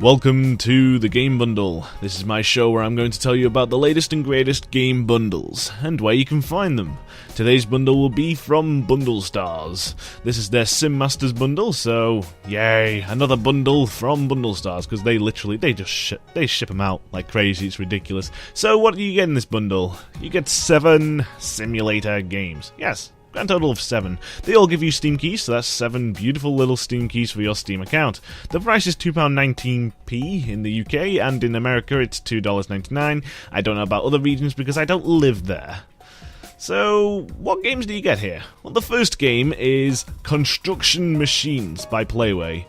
Welcome to the Game Bundle. This is my show where I'm going to tell you about the latest and greatest game bundles, and where you can find them. Today's bundle will be from Bundlestars. This is their Sim Masters bundle, so yay, another bundle from Bundlestars, because they ship them out like crazy, it's ridiculous. So what do you get in this bundle? You get 7 simulator games. Yes. Grand total of 7. They all give you Steam keys, so that's 7 beautiful little Steam keys for your Steam account. The price is £2.19p in the UK, and in America it's $2.99. I don't know about other regions because I don't live there. So, what games do you get here? Well, the first game is Construction Machines by Playway.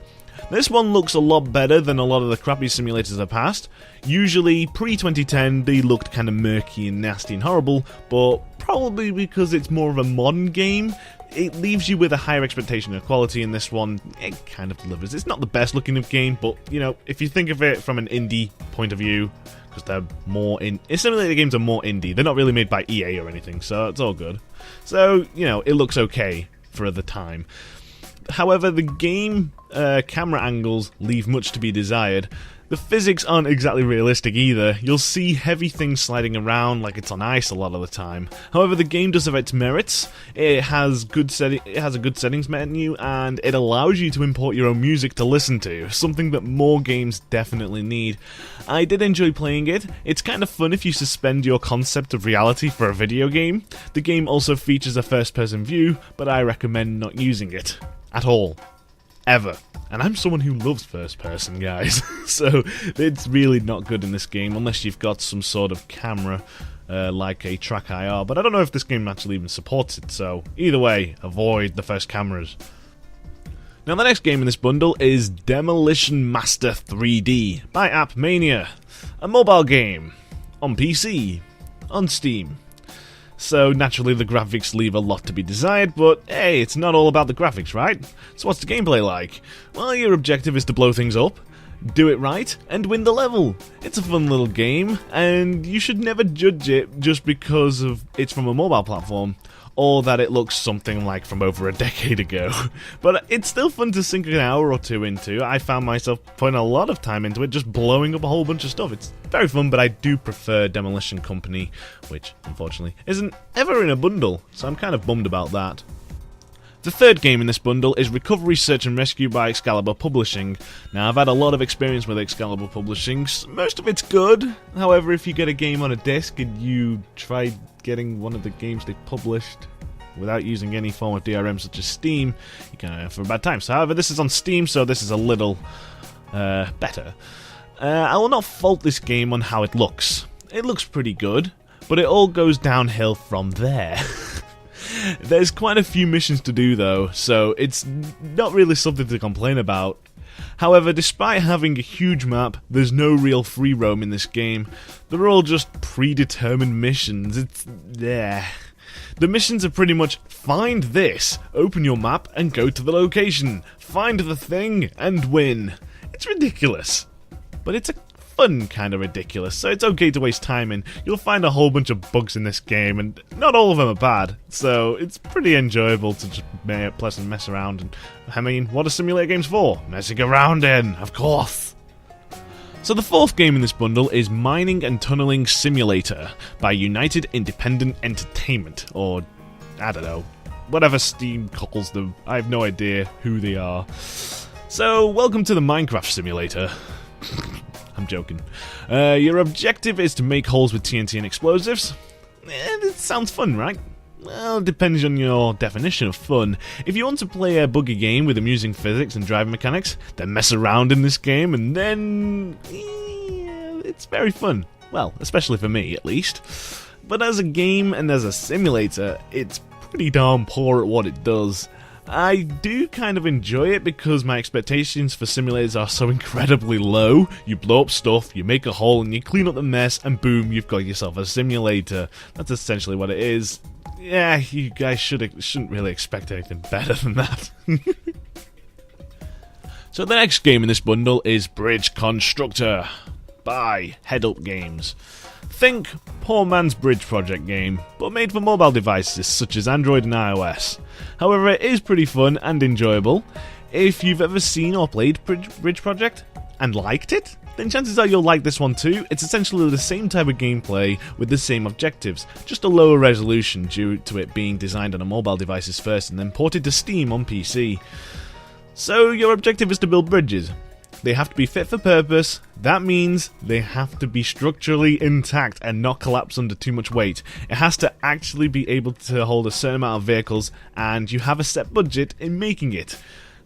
This one looks a lot better than a lot of the crappy simulators of the past. Usually, pre-2010, they looked kind of murky and nasty and horrible, but probably because it's more of a modern game, it leaves you with a higher expectation of quality. In this one, it kind of delivers. It's not the best looking of game, but, you know, if you think of it from an indie point of view, because they're more simulator games are more indie. They're not really made by EA or anything, so it's all good. So, you know, it looks okay for the time. However, the game camera angles leave much to be desired. The physics aren't exactly realistic either. You'll see heavy things sliding around like it's on ice a lot of the time. However, the game does have its merits. It has a good settings menu, and it allows you to import your own music to listen to, something that more games definitely need. I did enjoy playing it. It's kind of fun if you suspend your concept of reality for a video game. The game also features a first-person view, but I recommend not using it at all. Ever. And I'm someone who loves first person, guys, so it's really not good in this game unless you've got some sort of camera like a Track IR, but I don't know if this game actually even supports it, so either way, avoid the first cameras. Now the next game in this bundle is Demolition Master 3D by AppMania, a mobile game on PC, on Steam. So naturally the graphics leave a lot to be desired, but hey, it's not all about the graphics, right? So what's the gameplay like? Well, your objective is to blow things up, do it right, and win the level. It's a fun little game, and you should never judge it just because it's from a mobile platform, or that it looks something like from over a decade ago. But it's still fun to sink an hour or two into. I found myself putting a lot of time into it, just blowing up a whole bunch of stuff. It's very fun, but I do prefer Demolition Company, which, unfortunately, isn't ever in a bundle, so I'm kind of bummed about that. The third game in this bundle is Recovery Search and Rescue by Excalibur Publishing. Now, I've had a lot of experience with Excalibur Publishing. Most of it's good. However, if you get a game on a disc and you try getting one of the games they published without using any form of DRM such as Steam, you can have for a bad time. So, however, this is on Steam, so this is a little better. I will not fault this game on how it looks. It looks pretty good, but it all goes downhill from there. There's quite a few missions to do though, so it's not really something to complain about. However, despite having a huge map, there's no real free roam in this game. They're all just predetermined missions. It's there. The missions are pretty much find this, open your map and go to the location, find the thing and win. It's ridiculous, but it's a fun kind of ridiculous, so it's okay to waste time in. You'll find a whole bunch of bugs in this game, and not all of them are bad, so it's pretty enjoyable to just pleasant mess around. And I mean, what are simulator games for? Messing around in, of course. So the fourth game in this bundle is Mining and Tunneling Simulator by United Independent Entertainment, or I don't know, whatever Steam calls them. I have no idea who they are. So welcome to the Minecraft simulator. I'm joking. Your objective is to make holes with TNT and explosives. It sounds fun, right? Well, it depends on your definition of fun. If you want to play a buggy game with amusing physics and driving mechanics, then mess around in this game, and then it's very fun. Well, especially for me, at least. But as a game and as a simulator, it's pretty darn poor at what it does. I do kind of enjoy it because my expectations for simulators are so incredibly low. You blow up stuff, you make a hole, and you clean up the mess, and boom, you've got yourself a simulator. That's essentially what it is. Yeah, you guys shouldn't really expect anything better than that. So the next game in this bundle is Bridge Constructor by Head Up Games. Think poor man's bridge project game, but made for mobile devices such as Android and iOS. However, it is pretty fun and enjoyable. If you've ever seen or played Bridge Project, and liked it, then chances are you'll like this one too. It's essentially the same type of gameplay with the same objectives, just a lower resolution due to it being designed on mobile devices first and then ported to Steam on PC. So your objective is to build bridges. They have to be fit for purpose. That means they have to be structurally intact and not collapse under too much weight. It has to actually be able to hold a certain amount of vehicles, and you have a set budget in making it.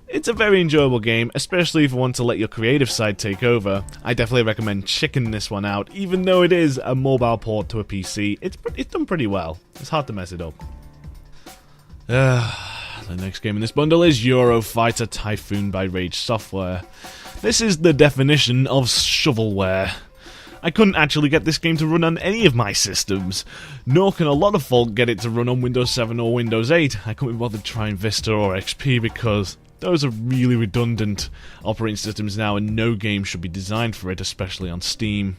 It's a very enjoyable game, especially if you want to let your creative side take over. I definitely recommend checking this one out, even though it is a mobile port to a PC. It's done pretty well. It's hard to mess it up. The next game in this bundle is Eurofighter Typhoon by Rage Software. This is the definition of shovelware. I couldn't actually get this game to run on any of my systems, nor can a lot of folk get it to run on Windows 7 or Windows 8. I couldn't be bothered trying Vista or XP because those are really redundant operating systems now, and no game should be designed for it, especially on Steam.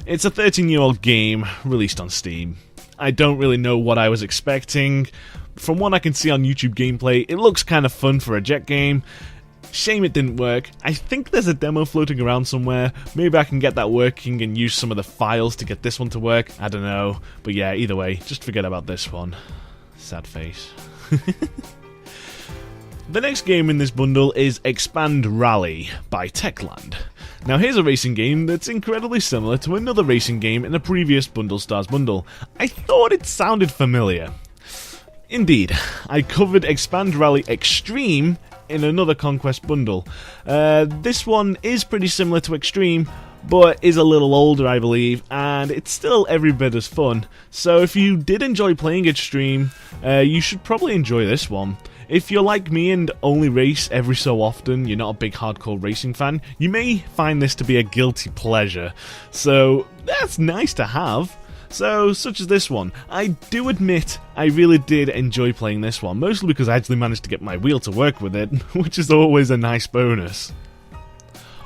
It's a 13-year-old game released on Steam. I don't really know what I was expecting. From what I can see on YouTube gameplay, it looks kind of fun for a jet game. Shame it didn't work. I think there's a demo floating around somewhere. Maybe I can get that working and use some of the files to get this one to work. I don't know. But yeah, either way, just forget about this one. Sad face. The next game in this bundle is Xpand Rally by Techland. Now here's a racing game that's incredibly similar to another racing game in a previous Bundlestars bundle. I thought it sounded familiar. Indeed, I covered Xpand Rally Extreme in another Conquest bundle. This one is pretty similar to Extreme, but is a little older, I believe, and it's still every bit as fun. So if you did enjoy playing Extreme, you should probably enjoy this one. If you're like me and only race every so often, you're not a big hardcore racing fan, you may find this to be a guilty pleasure. So that's nice to have. So, such as this one. I do admit I really did enjoy playing this one, mostly because I actually managed to get my wheel to work with it, which is always a nice bonus.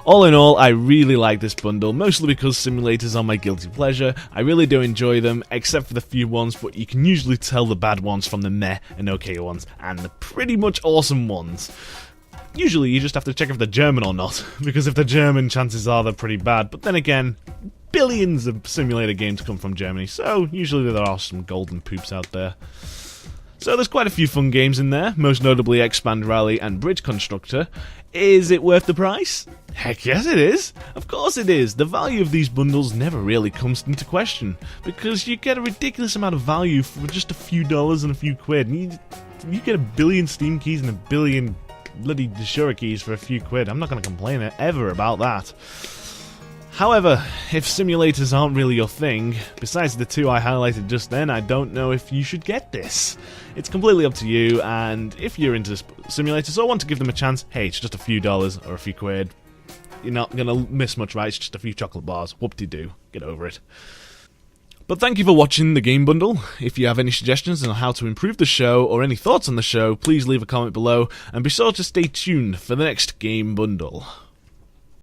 All in all, I really like this bundle, mostly because simulators are my guilty pleasure. I really do enjoy them, except for the few ones, but you can usually tell the bad ones from the meh and okay ones, and the pretty much awesome ones. Usually you just have to check if they're German or not, because if they're German, chances are they're pretty bad, but then again, billions of simulator games come from Germany, so usually there are some golden poops out there. So there's quite a few fun games in there, most notably Xpand Rally and Bridge Constructor. Is it worth the price? Heck yes it is! Of course it is! The value of these bundles never really comes into question, because you get a ridiculous amount of value for just a few dollars and a few quid. And you get a billion Steam keys and a billion bloody Shura keys for a few quid. I'm not going to complain ever about that. However, if simulators aren't really your thing, besides the two I highlighted just then, I don't know if you should get this. It's completely up to you, and if you're into simulators or want to give them a chance, hey, it's just a few dollars or a few quid. You're not going to miss much, right? It's just a few chocolate bars. Whoop-de-doo. Get over it. But thank you for watching the game bundle. If you have any suggestions on how to improve the show or any thoughts on the show, please leave a comment below, and be sure to stay tuned for the next game bundle.